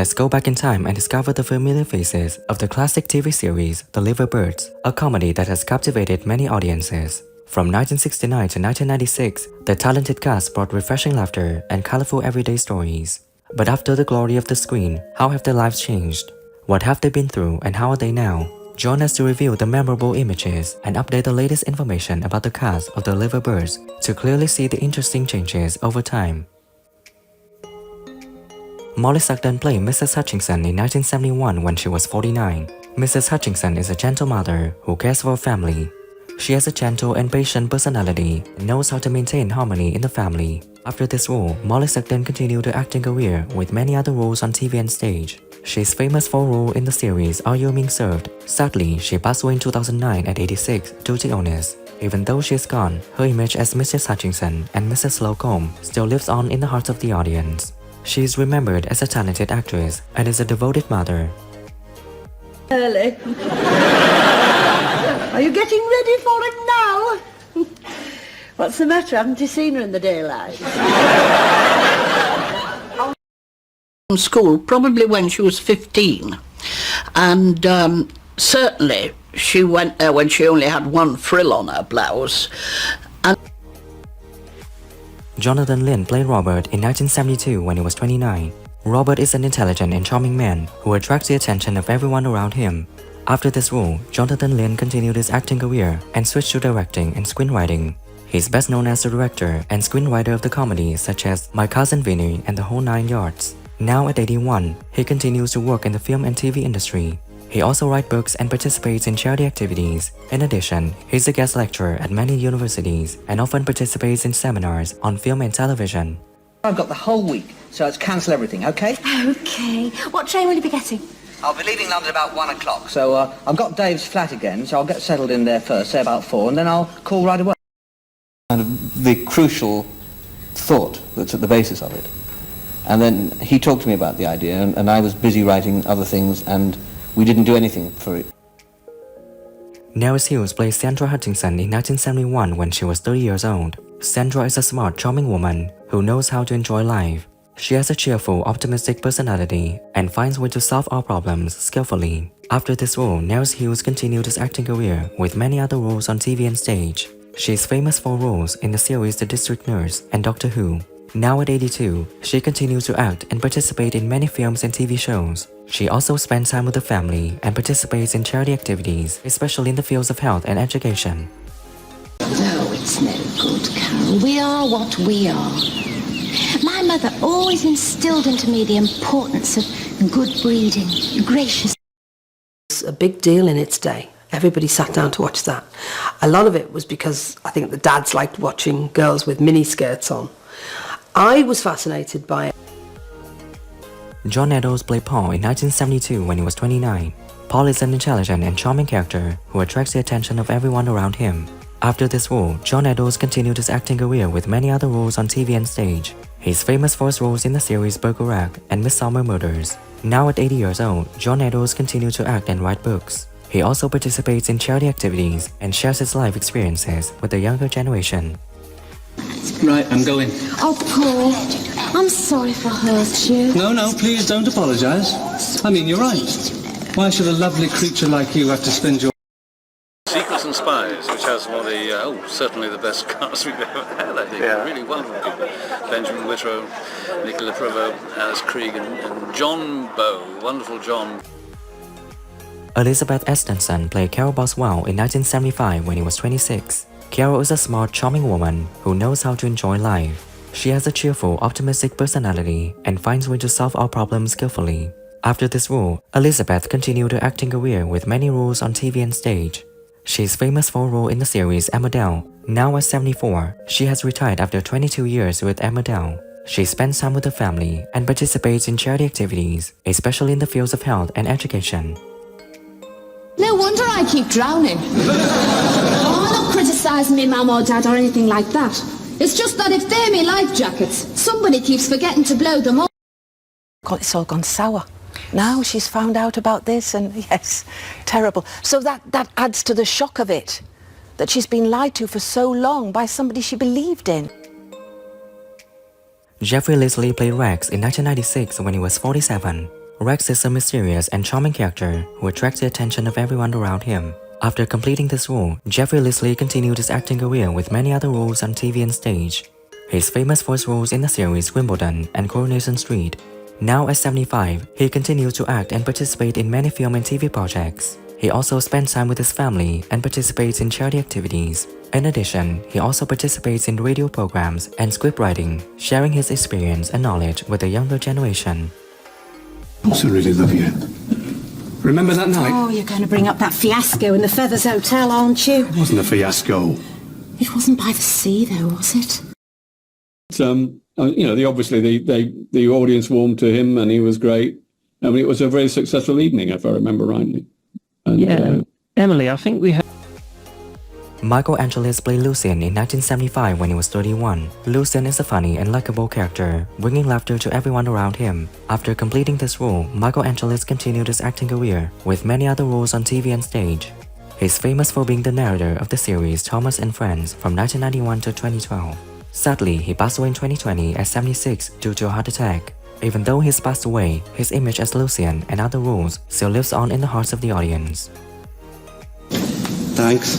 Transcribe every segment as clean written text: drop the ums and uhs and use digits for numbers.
let's go back in time and discover the familiar faces of the classic TV series The Liverpudlian, a comedy that has captivated many audiences. From 1969 to 1996, the talented cast brought refreshing laughter and colorful everyday stories. But after the glory of the screen, how have their lives changed? What have they been through and how are they now? Join us to review the memorable images and update the latest information about the cast of The Liverpudlian to clearly see the interesting changes over time. Mly San played Mrs. Hutchinson in 1971 when she was 49. Mrs. Hutchinson is a gentle mother who cares for her family. She has a gentle and patient personality and knows how to maintain harmony in the family. After this role, Mly San continued her acting career with many other roles on TV and stage. She is famous for a role in the series Are You Being Served? Sadly, she passed away in 2009 at 86 due to illness. Even though she is gone, her image as Mrs. Hutchinson and Mrs. Slocum still lives on in the hearts of the audience. She is remembered as a talented actress and is a devoted mother. Early. Are you getting ready for it now? What's the matter? Haven't you seen her in the daylight? From school, probably when she was 15. And certainly she went there when she only had one frill on her blouse. And Jonathan Lynn played Robert in 1972 when he was 29. Robert is an intelligent and charming man who attracts the attention of everyone around him. After this role, Jonathan Lynn continued his acting career and switched to directing and screenwriting. He's best known as the director and screenwriter of the comedies such as My Cousin Vinny and The Whole Nine Yards. Now at 81, he continues to work in the film and TV industry. He also writes books and participates in charity activities. In addition, he's a guest lecturer at many universities and often participates in seminars on film and television. I've got the whole week, so let's cancel everything, okay? Okay. What train will you be getting? I'll be leaving London about 1 o'clock, so I've got Dave's flat again, so I'll get settled in there first, say about 4, and then I'll call right away. Kind of the crucial thought that's at the basis of it. And then he talked to me about the idea, and I was busy writing other things, and we didn't do anything for it. Hughes played Sandra Hutchinson in 1971 when she was 30 years old. Sandra is a smart, charming woman who knows how to enjoy life. She has a cheerful, optimistic personality and finds ways to solve all problems skillfully. After this role, Hughes continued his acting career with many other roles on TV and stage. She is famous for roles in the series The District Nurse and Doctor Who. Now at 82, she continues to act and participate in many films and TV shows. She also spends time with the family and participates in charity activities, especially in the fields of health and education. No, it's no good, Carol. We are what we are. My mother always instilled into me the importance of good breeding, gracious. It's a big deal in its day. Everybody sat down to watch that. A lot of it was because I think the dads liked watching girls with mini skirts on. I was fascinated by it. John Eddowes played Paul in 1972 when he was 29. Paul is an intelligent and charming character who attracts the attention of everyone around him. After this role, John Eddowes continued his acting career with many other roles on TV and stage. He's famous for his roles in the series Bergerac and Midsomer Murders. Now at 80 years old, John Eddowes continues to act and write books. He also participates in charity activities and shares his life experiences with the younger generation. Right, I'm going. Oh, Paul, I'm sorry for hurt you. No, please don't apologise. I mean, you're right. Why should a lovely creature like you have to spend your... Secrets and Spies, which has one of the, certainly the best cast we've ever had, I think. Yeah. Really wonderful people. Benjamin Whitrow, Nicola Prevost, Alice Krieg, and John Bow, wonderful John. Elizabeth Estenson played Carol Boswell in 1975 when he was 26. Carol is a smart, charming woman who knows how to enjoy life. She has a cheerful, optimistic personality and finds ways to solve all problems skillfully. After this role, Elizabeth continued her acting career with many roles on TV and stage. She is famous for a role in the series Emmerdale. Now at 74, she has retired after 22 years with Emmerdale. She spends time with her family and participates in charity activities, especially in the fields of health and education. No wonder I keep drowning. Oh, I'm not criticising me mum or dad or anything like that. It's just that if they're me life jackets, somebody keeps forgetting to blow them up. God, it's all gone sour. Now she's found out about this and yes, terrible. So that adds to the shock of it, that she's been lied to for so long by somebody she believed in. Jeffrey Leslie played Rex in 1996 when he was 47. Rex is a mysterious and charming character who attracts the attention of everyone around him. After completing this role, Jeffrey Leslie continued his acting career with many other roles on TV and stage. He's famous for his roles in the series Wimbledon and Coronation Street. Now at 75, he continues to act and participate in many film and TV projects. He also spends time with his family and participates in charity activities. In addition, he also participates in radio programs and script writing, sharing his experience and knowledge with the younger generation. I also really love you. Remember that night? Oh, you're going to bring up that fiasco in the Feathers Hotel, aren't you? It wasn't a fiasco. It wasn't by the sea, though, was it? You know, obviously the audience warmed to him, and he was great. I mean, it was a very successful evening, if I remember rightly. And, Emily, I think we have... Michael Angelis played Lucien in 1975 when he was 31. Lucien is a funny and likable character, bringing laughter to everyone around him. After completing this role, Michael Angelis continued his acting career with many other roles on TV and stage. He's famous for being the narrator of the series Thomas and Friends from 1991 to 2012. Sadly, he passed away in 2020 at 76 due to a heart attack. Even though he's passed away, his image as Lucien and other roles still lives on in the hearts of the audience. Thanks.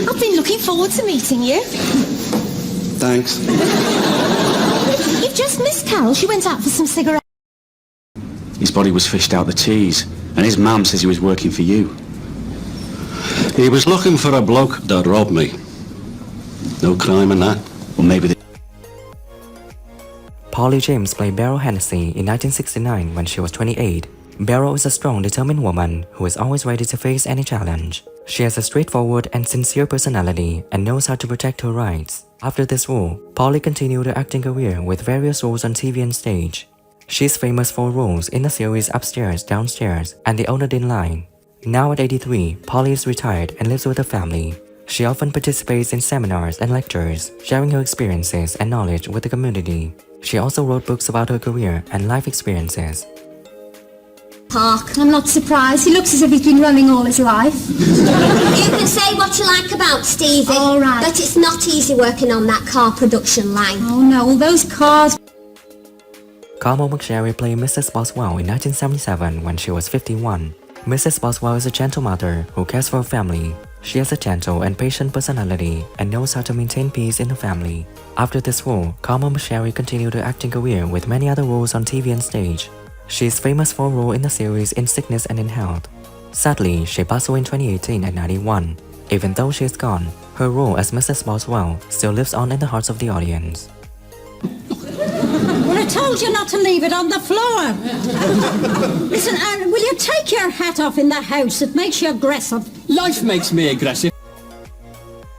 I've been looking forward to meeting you. Thanks. You've just missed Carol. She went out for some cigarettes. His body was fished out the Tees, and his mum says he was working for you. He was looking for a bloke that robbed me. No crime in that. Or maybe they... Pauline James played Beryl Hennessy in 1969 when she was 28. Beryl is a strong, determined woman who is always ready to face any challenge. She has a straightforward and sincere personality and knows how to protect her rights. After this role, Pauline continued her acting career with various roles on TV and stage. She's famous for roles in the series Upstairs, Downstairs, and The Onadin Line. Now at 83, Pauline is retired and lives with her family. She often participates in seminars and lectures, sharing her experiences and knowledge with the community. She also wrote books about her career and life experiences. Park. I'm not surprised. He looks as if he's been running all his life. You can say what you like about Stevie, all right, but it's not easy working on that car production line. Oh no, all those cars... Carla McSherry played Mrs. Boswell in 1977 when she was 51. Mrs. Boswell is a gentle mother who cares for her family. She has a gentle and patient personality and knows how to maintain peace in her family. After this role, Carla McSherry continued her acting career with many other roles on TV and stage. She is famous for a role in the series In Sickness and in Health. Sadly, she passed away in 2018 at 91. Even though she is gone, her role as Mrs. Boswell still lives on in the hearts of the audience. Well, I told you not to leave it on the floor. Listen, will you take your hat off in the house? It makes you aggressive. Life makes me aggressive.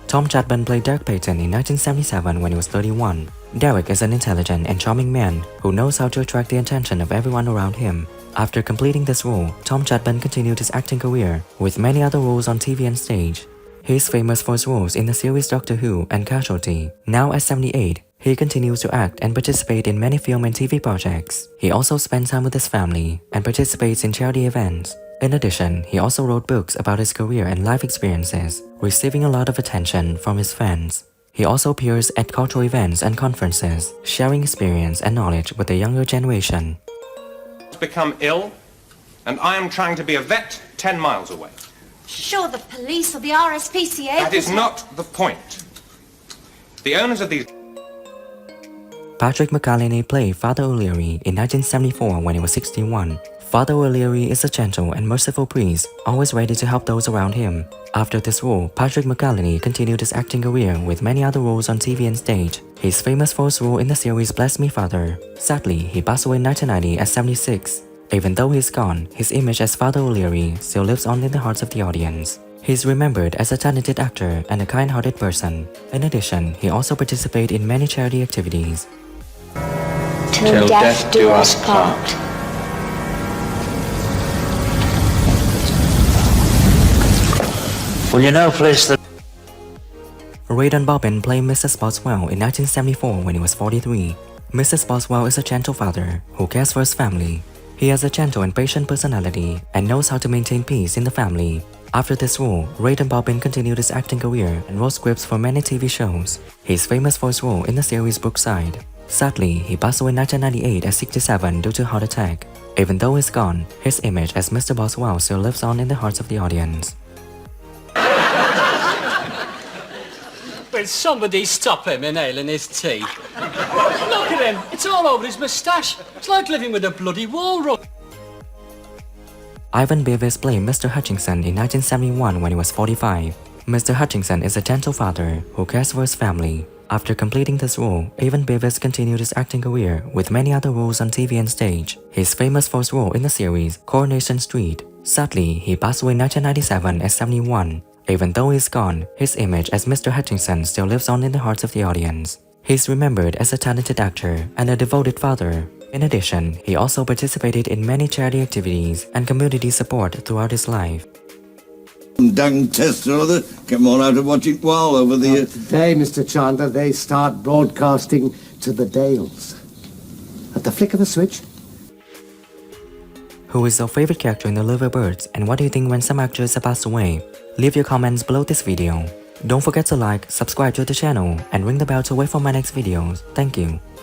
Tom Chadwick played Derek Payton in 1977 when he was 31. Derek is an intelligent and charming man who knows how to attract the attention of everyone around him. After completing this role, Tom Chadwick continued his acting career with many other roles on TV and stage. He is famous for his roles in the series Doctor Who and Casualty. Now at 78, he continues to act and participate in many film and TV projects. He also spends time with his family and participates in charity events. In addition, he also wrote books about his career and life experiences, receiving a lot of attention from his fans. He also appears at cultural events and conferences, sharing experience and knowledge with the younger generation. Become ill, and I am trying to be a vet 10 miles away. Sure, the police or the RSPCA... That is not the point. The owners of these... Patrick McAllister played Father O'Leary in 1974 when he was 61. Father O'Leary is a gentle and merciful priest, always ready to help those around him. After this role, Patrick McAllister continued his acting career with many other roles on TV and stage. He is famous for his role in the series Bless Me Father. Sadly, he passed away in 1990 at 76. Even though he's gone, his image as Father O'Leary still lives on in the hearts of the audience. He is remembered as a talented actor and a kind-hearted person. In addition, he also participated in many charity activities. Till death do us part. Well, you know, please, that... Raiden Bobin played Mrs. Boswell in 1974 when he was 43. Mrs. Boswell is a gentle father who cares for his family. He has a gentle and patient personality and knows how to maintain peace in the family. After this role, Raiden Bobin continued his acting career and wrote scripts for many TV shows. He is famous for his role in the series Brookside. Sadly, he passed away in 1998 at 67 due to heart attack. Even though he's gone, his image as Mr. Boswell still lives on in the hearts of the audience. Will somebody stop him inhaling his tea? Look at him, it's all over his moustache. It's like living with a bloody walrus. Ivan Biss played Mr. Hutchinson in 1971 when he was 45. Mr. Hutchinson is a gentle father who cares for his family. After completing this role, Ivan Biss continued his acting career with many other roles on TV and stage. His famous first role in the series, Coronation Street. Sadly, he passed away in 1997 at 71. Even though he's gone, his image as Mr. Hutchinson still lives on in the hearts of the audience. He's remembered as a talented actor and a devoted father. In addition, he also participated in many charity activities and community support throughout his life. Dang test or other, came on out of watching Wall over the years. Today, Mr. Chandler, they start broadcasting to the Dales. At the flick of a switch. Who is your favorite character in the Liverpools, and what do you think when some actors have passed away? Leave your comments below this video. Don't forget to like, subscribe to the channel, and ring the bell to wait for my next videos. Thank you.